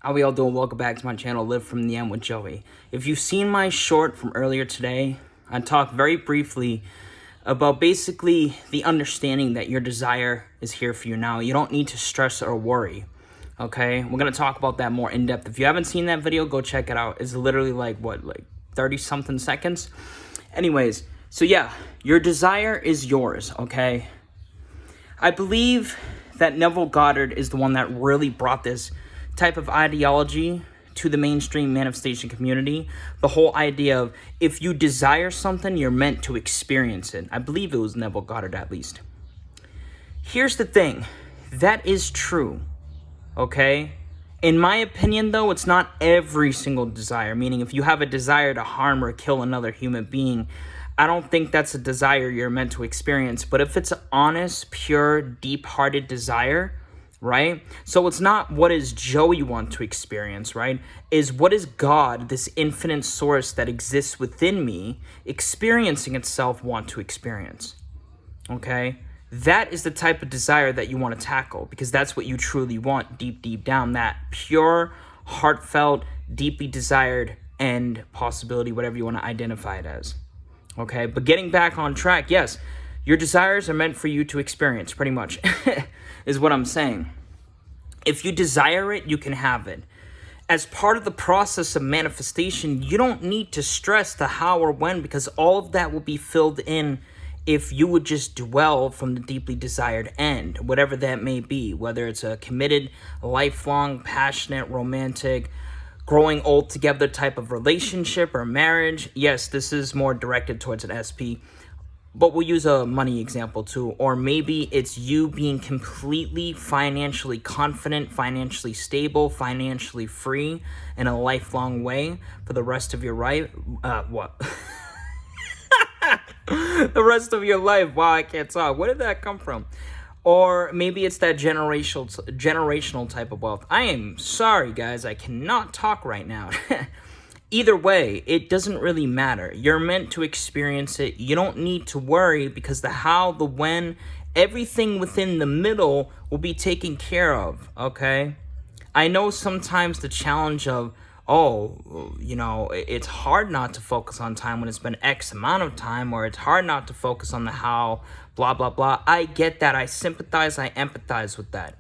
How we all doing? Welcome back to my channel, Live From the End with Joey. If you've seen my short from earlier today, I talked very briefly about basically the understanding that your desire is here for you now. You don't need to stress or worry, okay? We're going to talk about that more in depth. If you haven't seen that video, go check it out. It's literally like 30-something seconds? Anyways, so yeah, your desire is yours, okay? I believe that Nevillegoddard is the one that really brought this type of ideology to the mainstream manifestation community. The whole idea of if you desire something, you're meant to experience it. I believe it was Nevillegoddard at least. Here's the thing. That is true, okay? In my opinion, though, it's not every single desire. Meaning, if you have a desire to harm or kill another human being, I don't think that's a desire you're meant to experience. But if it's an honest, pure, deep-hearted desire, right? So it's not what does Joey want to experience, right? Is what is God, this infinite source that exists within me, experiencing itself want to experience, okay? That is the type of desire that you want to tackle because that's what you truly want deep down, that pure, heartfelt, deeply desired end possibility, whatever you want to identify it as, okay? But getting back on track, yes, your desires are meant for you to experience, pretty much, is what I'm saying. If you desire it, you can have it. As part of the process of manifestation, you don't need to stress the how or when because all of that will be filled in if you would just dwell from the deeply desired end, whatever that may be, whether it's a committed, lifelong, passionate, romantic, growing old together type of relationship or marriage. Yes, this is more directed towards an SP. But we'll use a money example too. Or maybe it's you being completely financially confident, financially stable, financially free in a lifelong way for the rest of your life. The rest of your life. Wow, I can't talk. Where did that come from? Or maybe it's that generational type of wealth. I am sorry, guys. I cannot talk right now. Either way, it doesn't really matter. You're meant to experience it. You don't need to worry because the how, the when, everything within the middle will be taken care of, okay? I know sometimes the challenge of, it's hard not to focus on time when it's been X amount of time, or it's hard not to focus on the how, blah, blah, blah. I get that. I sympathize. I empathize with that.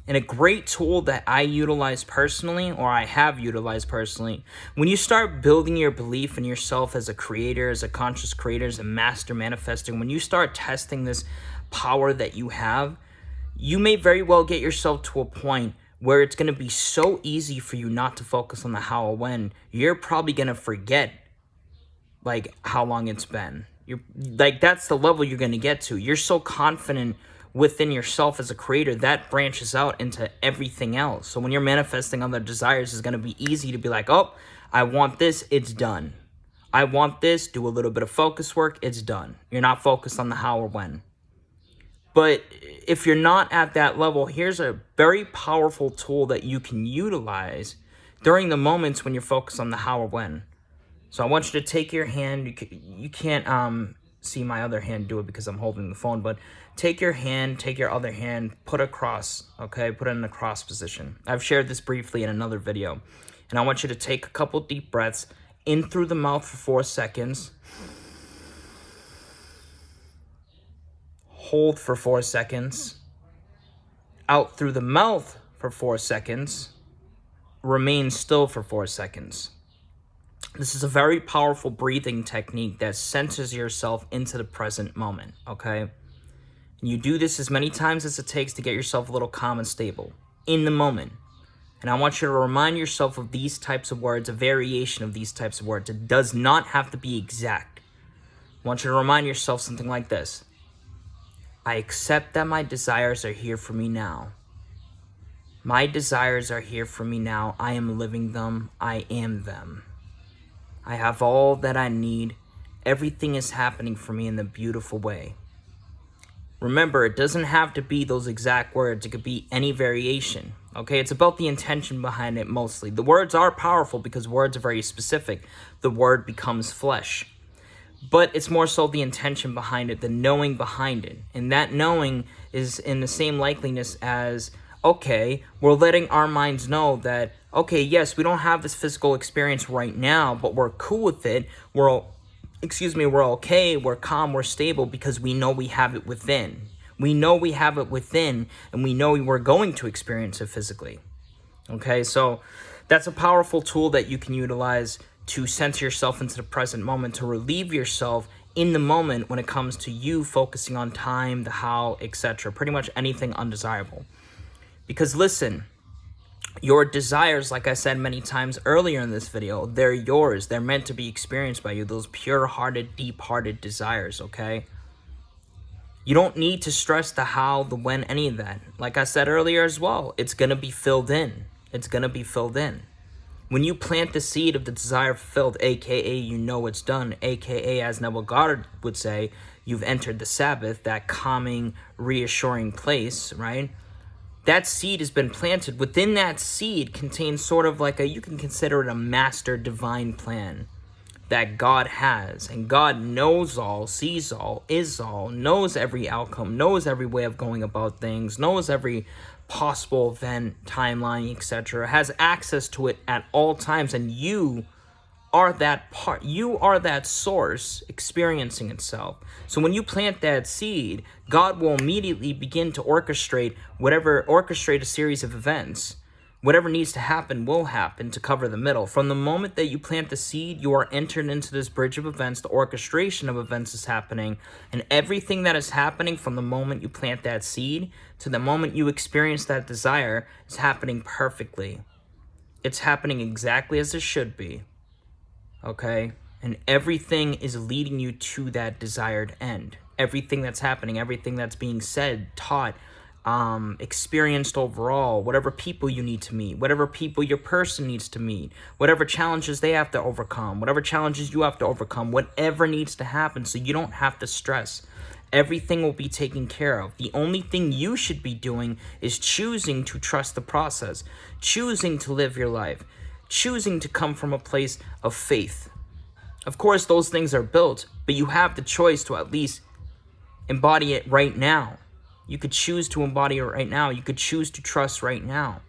And a great tool that I utilize personally, or I have utilized personally, when you start building your belief in yourself as a creator, as a conscious creator, as a master manifesting, when you start testing this power that you have, you may very well get yourself to a point where it's going to be so easy for you not to focus on the how or when, you're probably going to forget like how long it's been. That's the level you're going to get to. You're so confident within yourself as a creator, that branches out into everything else. So when you're manifesting other desires, it's going to be easy to be like, oh, I want this, it's done. I want this, do a little bit of focus work, it's done. You're not focused on the how or when. But if you're not at that level, here's a very powerful tool that you can utilize during the moments when you're focused on the how or when. So I want you to take your hand. You can't see my other hand do it because I'm holding the phone, but take your hand, take your other hand, put it across, okay? Put it in the cross position. I've shared this briefly in another video. And I want you to take a couple deep breaths in through the mouth for 4 seconds. Hold for 4 seconds. Out through the mouth for 4 seconds. Remain still for 4 seconds. This is a very powerful breathing technique that centers yourself into the present moment, okay? And you do this as many times as it takes to get yourself a little calm and stable in the moment. And I want you to remind yourself of these types of words, a variation of these types of words. It does not have to be exact. I want you to remind yourself something like this. I accept that my desires are here for me now. My desires are here for me now. I am living them. I am them. I have all that I need. Everything is happening for me in the beautiful way. Remember, it doesn't have to be those exact words. It could be any variation, okay? It's about the intention behind it mostly. The words are powerful because words are very specific. The word becomes flesh. But it's more so the intention behind it, the knowing behind it. And that knowing is in the same likeliness as okay, we're letting our minds know that, okay, yes, we don't have this physical experience right now, but we're cool with it. We're okay, we're calm, we're stable because we know we have it within. We know we have it within, and we know we're going to experience it physically. Okay, so that's a powerful tool that you can utilize to center yourself into the present moment, to relieve yourself in the moment when it comes to you focusing on time, the how, etc. Pretty much anything undesirable. Because listen, your desires, like I said many times earlier in this video, they're yours. They're meant to be experienced by you. Those pure-hearted, deep-hearted desires, okay? You don't need to stress the how, the when, any of that. Like I said earlier as well, it's going to be filled in. It's going to be filled in. When you plant the seed of the desire fulfilled, aka you know it's done, aka as Nevillegoddard would say, you've entered the Sabbath, that calming, reassuring place, right? That seed has been planted. Within that seed contains sort of like you can consider it a master divine plan that God has. And God knows all, sees all, is all, knows every outcome, knows every way of going about things, knows every possible event, timeline, etc., has access to it at all times, and you are that part. You are that source experiencing itself. So when you plant that seed, God will immediately begin to orchestrate a series of events. Whatever needs to happen will happen to cover the middle. From the moment that you plant the seed, you are entered into this bridge of events. The orchestration of events is happening. And everything that is happening from the moment you plant that seed to the moment you experience that desire is happening perfectly. It's happening exactly as it should be. Okay? And everything is leading you to that desired end. Everything that's happening, everything that's being said, taught, experienced overall, whatever people you need to meet, whatever people your person needs to meet, whatever challenges they have to overcome, whatever challenges you have to overcome, whatever needs to happen, so you don't have to stress. Everything will be taken care of. The only thing you should be doing is choosing to trust the process, choosing to live your life, choosing to come from a place of faith. Of course, those things are built, but you have the choice to at least embody it right now. You could choose to embody it right now. You could choose to trust right now.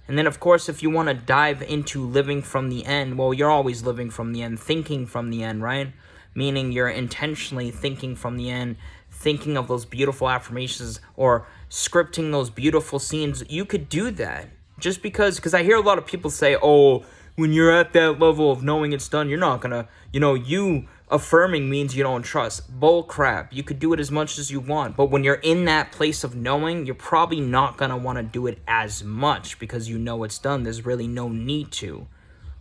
And then, of course, if you want to dive into living from the end, well, you're always living from the end, thinking from the end, right? Meaning you're intentionally thinking from the end, thinking of those beautiful affirmations or scripting those beautiful scenes. You could do that just because I hear a lot of people say, oh, when you're at that level of knowing it's done, you're not going to, you affirming means you don't trust. Bull crap. You could do it as much as you want, but when you're in that place of knowing, you're probably not going to want to do it as much because you know it's done. There's really no need to.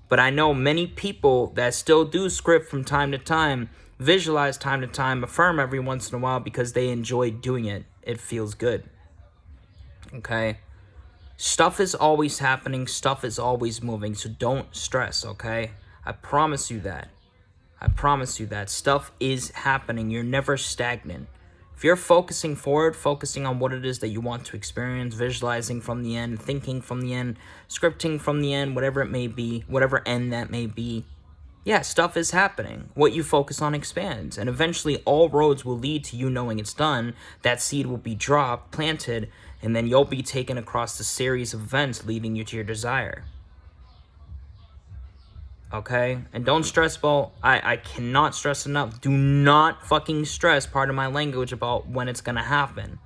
But I know many people that still do script from time to time, visualize time to time, affirm every once in a while because they enjoy doing it. It feels good. Okay? Stuff is always happening. Stuff is always moving. So don't stress, okay? I promise you that. I promise you that. Stuff is happening. You're never stagnant. If you're focusing forward, focusing on what it is that you want to experience, visualizing from the end, thinking from the end, scripting from the end, whatever it may be, whatever end that may be, yeah, stuff is happening. What you focus on expands. And eventually all roads will lead to you knowing it's done. That seed will be dropped, planted, and then you'll be taken across the series of events leading you to your desire. Okay? And don't stress about, I cannot stress enough. Do not fucking stress, pardon my language, about when it's gonna happen.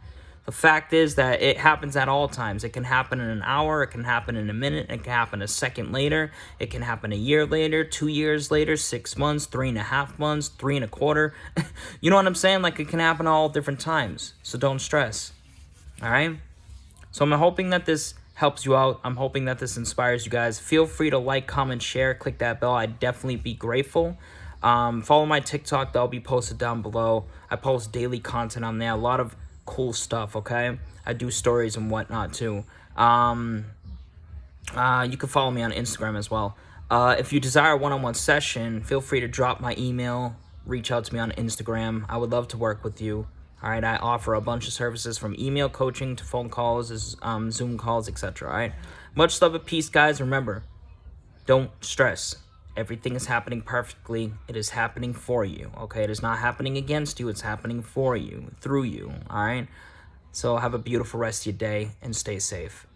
The fact is that it happens at all times. It can happen in an hour, it can happen in a minute, it can happen a second later, it can happen a year later, 2 years later, 6 months, 3.5 months, 3.25. You know what I'm saying? Like, it can happen all different times. So don't stress. Alright? So I'm hoping that this helps you out. I'm hoping that this inspires you guys. Feel free to like, comment, share, click that bell. I'd definitely be grateful. Follow my TikTok. That'll be posted down below. I post daily content on there. A lot of cool stuff, okay? I do stories and whatnot too. You can follow me on Instagram as well. If you desire a one-on-one session, feel free to drop my email. Reach out to me on Instagram. I would love to work with you. All right, I offer a bunch of services from email coaching to phone calls, Zoom calls, etc. All right, much love and peace, guys. Remember, don't stress. Everything is happening perfectly. It is happening for you, okay? It is not happening against you. It's happening for you, through you, all right? So have a beautiful rest of your day and stay safe.